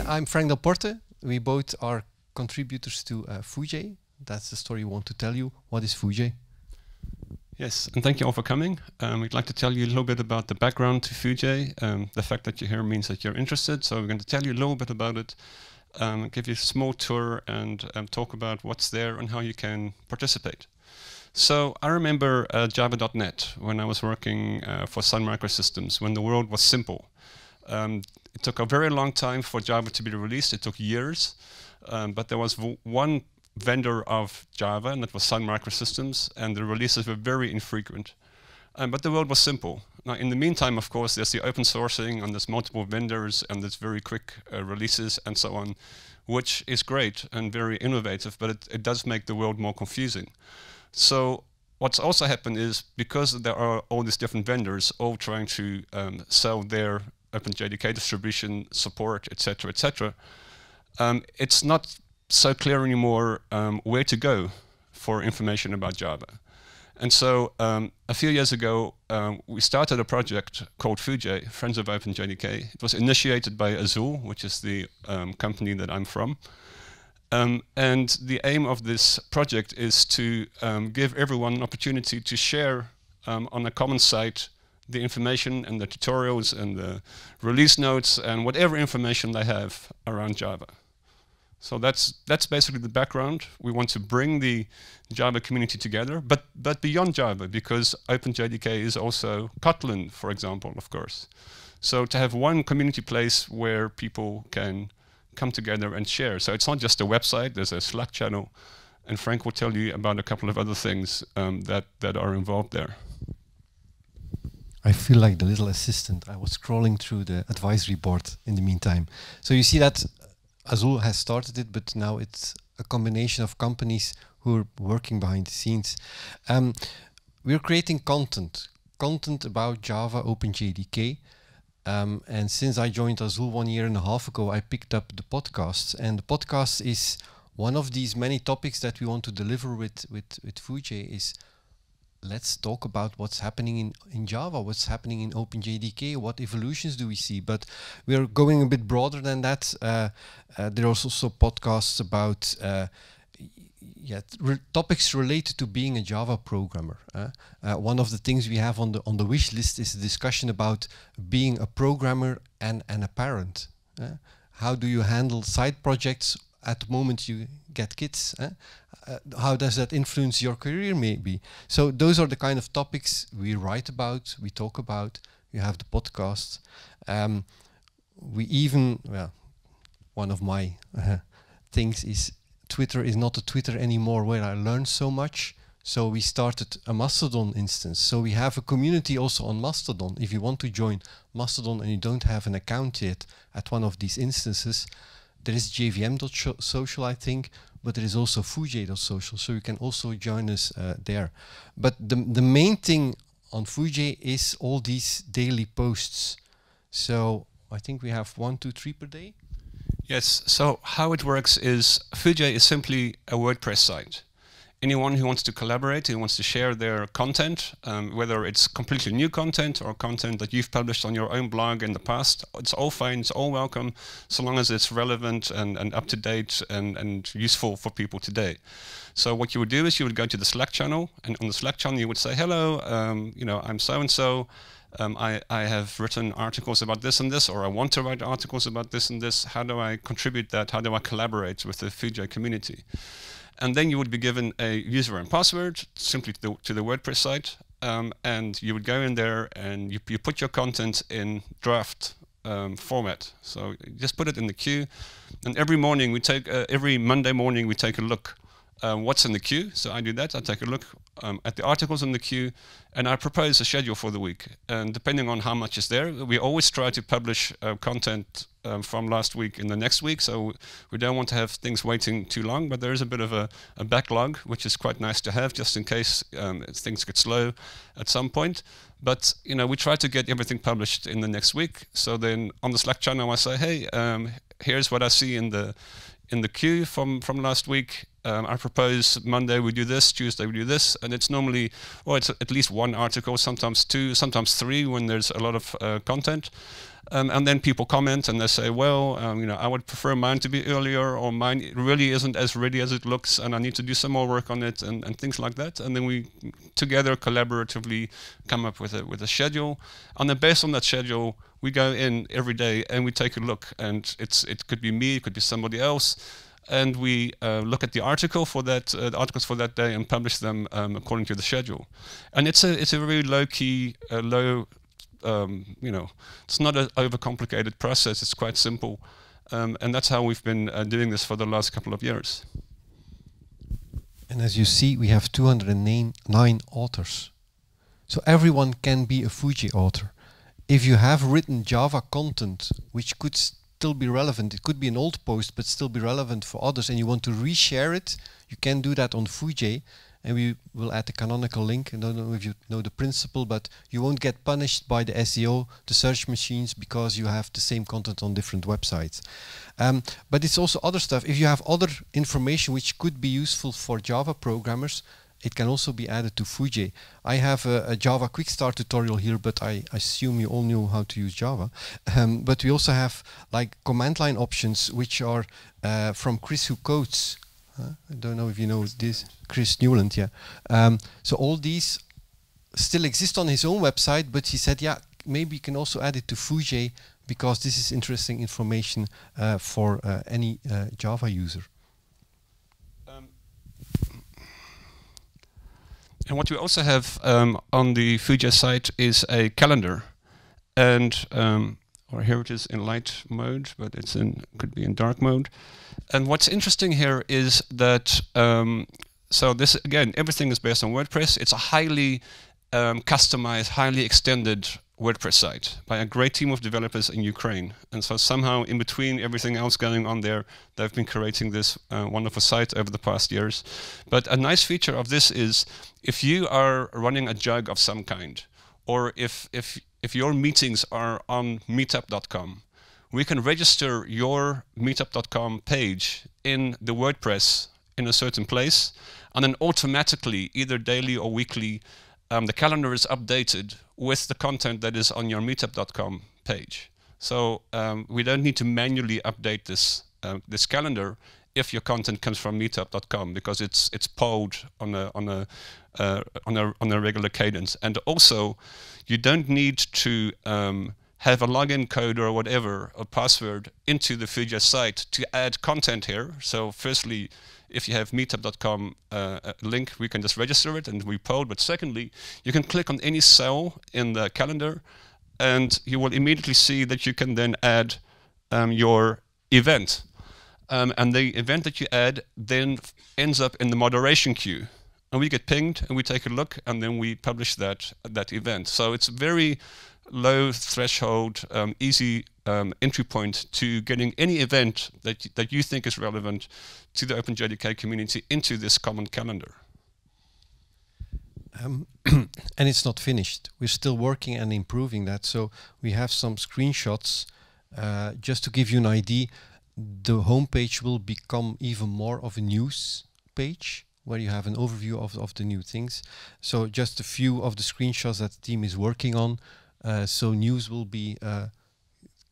I'm Frank Delporte. We both are contributors to Foojay. That's the story we want to tell you. What is Foojay? Yes, and thank you all for coming. We'd like to tell you a little bit about the background to Foojay. The fact that you're here means that you're interested, so we're going to tell you a little bit about it, give you a small tour and talk about what's there and how you can participate. So I remember Java.net when I was working for Sun Microsystems, when the world was simple. It took a very long time for Java to be released. It took years, but there was one vendor of Java, and that was Sun Microsystems, and the releases were very infrequent. But the world was simple. Now, in the meantime, of course, there's the open sourcing, and there's multiple vendors, and there's very quick releases, and so on, which is great and very innovative, but it does make the world more confusing. So what's also happened is, because there are all these different vendors all trying to sell their OpenJDK distribution, support, etc., etc., it's not so clear anymore where to go for information about Java. And so a few years ago, we started a project called Foojay, Friends of OpenJDK. It was initiated by Azul, which is the company that I'm from. And the aim of this project is to give everyone an opportunity to share on a common site the information and the tutorials and the release notes and whatever information they have around Java. So that's basically the background. We want to bring the Java community together, but beyond Java, because OpenJDK is also Kotlin, for example, of course. So to have one community place where people can come together and share. So it's not just a website, there's a Slack channel, and Frank will tell you about a couple of other things that are involved there. I feel like the little assistant. I was scrolling through the advisory board in the meantime. So you see that Azul has started it, but now it's a combination of companies who are working behind the scenes. We're creating content about Java, OpenJDK. And since I joined Azul 1.5 years ago, I picked up the podcast. And the podcast is one of these many topics that we want to deliver with Foojay. Is let's talk about what's happening in Java, what's happening in OpenJDK, what evolutions do we see. But we're going a bit broader than that. There are also podcasts about topics related to being a Java programmer. One of the things we have on the wish list is a discussion about being a programmer and a parent. How do you handle side projects at the moment you get kids? How does that influence your career, maybe? So those are the kind of topics we write about, we talk about. You have the podcast. We even, well, one of my things is Twitter is not a Twitter anymore where I learn so much. So we started a Mastodon instance. So we have a community also on Mastodon. If you want to join Mastodon and you don't have an account yet at one of these instances, there is jvm.social, I think, but there is also Foojay.social, so you can also join us there. But the main thing on Foojay is all these daily posts. So I think we have 1, 2, 3 per day. Yes, so how it works is Foojay is simply a WordPress site. Anyone who wants to collaborate, who wants to share their content, whether it's completely new content or content that you've published on your own blog in the past, it's all fine, it's all welcome, so long as it's relevant and up to date and useful for people today. So what you would do is you would go to the Slack channel, and on the Slack channel you would say, hello, I'm so-and-so, I have written articles about this and this, or I want to write articles about this and this. How do I contribute that? How do I collaborate with the Foojay community? And then you would be given a user and password simply to the WordPress site, and you would go in there and you put your content in draft format. So you just put it in the queue, and every morning we take, every Monday morning we take a look what's in the queue. So I do that. I take a look at the articles in the queue, and I propose a schedule for the week. And depending on how much is there, we always try to publish content from last week in the next week. So we don't want to have things waiting too long, but there is a bit of a backlog, which is quite nice to have, just in case things get slow at some point. But we try to get everything published in the next week. So then on the Slack channel, I say, hey, here's what I see in the queue from last week. I propose Monday we do this, Tuesday we do this, and it's normally, well, it's at least one article, sometimes two, sometimes three when there's a lot of content. And then people comment and they say, well, you know, I would prefer mine to be earlier, or mine really isn't as ready as it looks, and I need to do some more work on it, and things like that. And then we together collaboratively come up with a schedule. And then based on that schedule, we go in every day and we take a look. And it could be me, it could be somebody else, and we look at the article for that, the articles for that day, and publish them according to the schedule. And it's a very low key, you know, it's not an overcomplicated process. It's quite simple, and that's how we've been doing this for the last couple of years. And as you see, we have 209 authors, so everyone can be a Foojay author. If you have written Java content which could still be relevant, it could be an old post but still be relevant for others, and you want to reshare it, you can do that on Foojay. And we will add the canonical link. I don't know if you know the principle, but you won't get punished by the SEO, the search machines, because you have the same content on different websites. But it's also other stuff. If you have other information which could be useful for Java programmers, it can also be added to Foojay. I have a Java quick start tutorial here, but I assume you all know how to use Java. But we also have like command line options, which are from Chris who codes. I don't know if you know this, Chris Newland, yeah. So all these still exist on his own website, but he said, yeah, maybe you can also add it to Foojay, because this is interesting information for any Java user. And what we also have on the Foojay site is a calendar, and or here it is in light mode, but it's could be in dark mode. And what's interesting here is that, so this, again, everything is based on WordPress. It's a highly customized, highly extended WordPress site by a great team of developers in Ukraine. And so somehow in between everything else going on there, they've been creating this wonderful site over the past years. But a nice feature of this is if you are running a jug of some kind, or if your meetings are on meetup.com, we can register your meetup.com page in the WordPress in a certain place, and then automatically, either daily or weekly, the calendar is updated with the content that is on your meetup.com page. So we don't need to manually update this this calendar if your content comes from meetup.com, because it's polled on a regular cadence. And also, you don't need to have a login code or whatever, a password, into the Foojay site to add content here. So firstly, if you have meetup.com link, we can just register it and we poll. But secondly, you can click on any cell in the calendar and you will immediately see that you can then add your event. And the event that you add then ends up in the moderation queue. And we get pinged and we take a look and then we publish that event. So it's very low threshold, easy entry point to getting any event that you think is relevant to the OpenJDK community into this common calendar. And it's not finished. We're still working and improving that. So we have some screenshots. Just to give you an idea, the homepage will become even more of a news page where you have an overview of the new things. So just a few of the screenshots that the team is working on. So news will be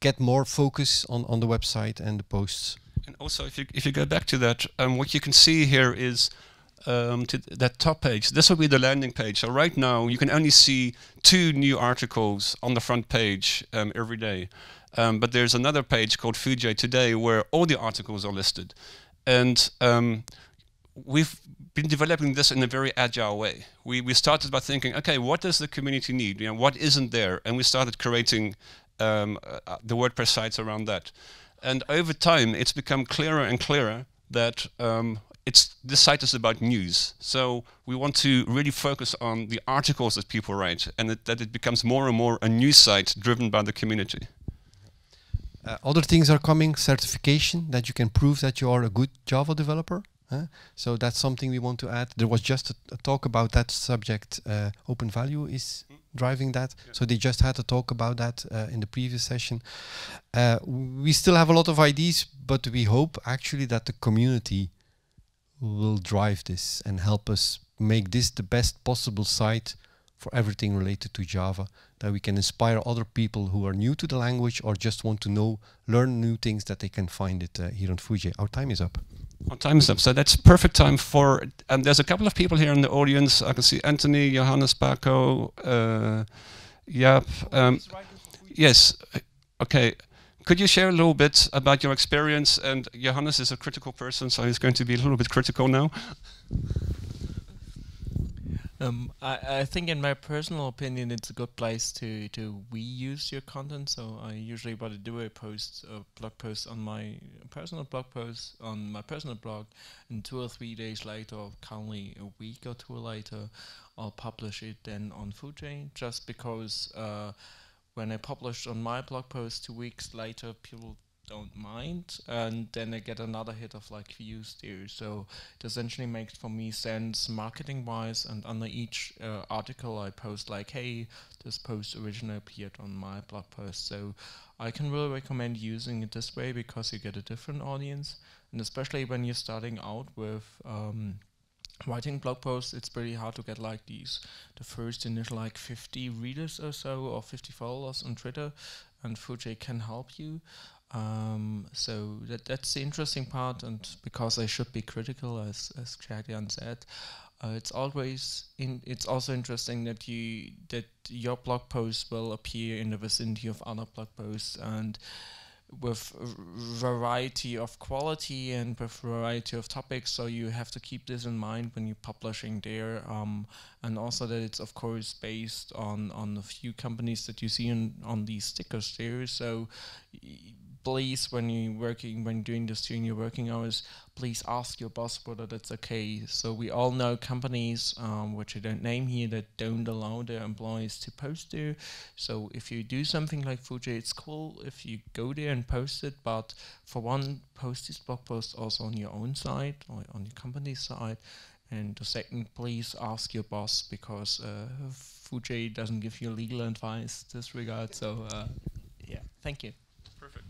get more focus on the website and the posts. And also, if you go back to that, what you can see here is to that top page. This will be the landing page. So right now, you can only see 2 new articles on the front page every day. But there's another page called Foojay Today where all the articles are listed. And we've been developing this in a very agile way. We started by thinking, okay, what does the community need? You know, what isn't there? And we started creating the WordPress sites around that. And over time, it's become clearer and clearer that this site is about news. So we want to really focus on the articles that people write, and that it becomes more and more a news site driven by the community. Other things are coming, certification, that you can prove that you are a good Java developer. So that's something we want to add. There was just a talk about that subject. Open Value is driving that. Yeah. So they just had a talk about that in the previous session. We still have a lot of ideas, but we hope actually that the community will drive this and help us make this the best possible site for everything related to Java, that we can inspire other people who are new to the language or just want to learn new things, that they can find it here on Foojay. Our time is up. Our time is up, so that's perfect time for, and there's a couple of people here in the audience. I can see Anthony, Johannes, Paco, Jaap. Yes, okay. Could you share a little bit about your experience? And Johannes is a critical person, so he's going to be a little bit critical now. I think, in my personal opinion, it's a good place to reuse your content. So I usually what I do, I post a blog post on my personal blog post on my personal blog, and 2 or 3 days later, or currently a week or 2 later, I'll publish it then on Foojay. Just because when I publish on my blog post 2 weeks later, people don't mind, and then I get another hit of like views there. So it essentially makes for me sense marketing wise, and under each article I post like, hey, this post originally appeared on my blog post. So I can really recommend using it this way, because you get a different audience, and especially when you're starting out with writing blog posts, it's pretty hard to get like the first initial like 50 readers or so, or 50 followers on Twitter, and Foojay can help you. So that's the interesting part, and because I should be critical, as Geertjan said, it's also interesting that your blog posts will appear in the vicinity of other blog posts, and with variety of quality and with variety of topics. So you have to keep this in mind when you're publishing there, and also that it's of course based on a few companies that you see on these stickers there. So please, when doing this during your working hours, please ask your boss whether that's okay. So we all know companies, which I don't name here, that don't allow their employees to post there. So if you do something like Foojay, it's cool if you go there and post it, but for one, post this blog post also on your own site or on your company's side. And the second, please ask your boss, because Foojay doesn't give you legal advice in this regard. So yeah, thank you. Perfect.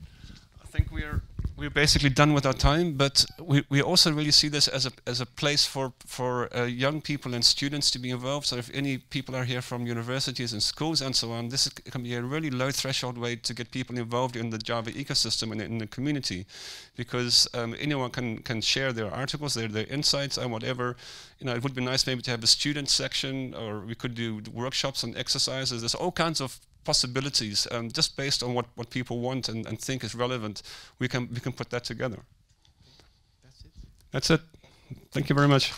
I think we're basically done with our time, but we also really see this as a place for young people and students to be involved. So if any people are here from universities and schools and so on, this can be a really low threshold way to get people involved in the Java ecosystem and in the community, because anyone can share their articles, their insights and whatever. You know, it would be nice maybe to have a student section, or we could do workshops and exercises. There's all kinds of possibilities, just based on what people want and think is relevant. We can put that together. That's it. Thank you very much.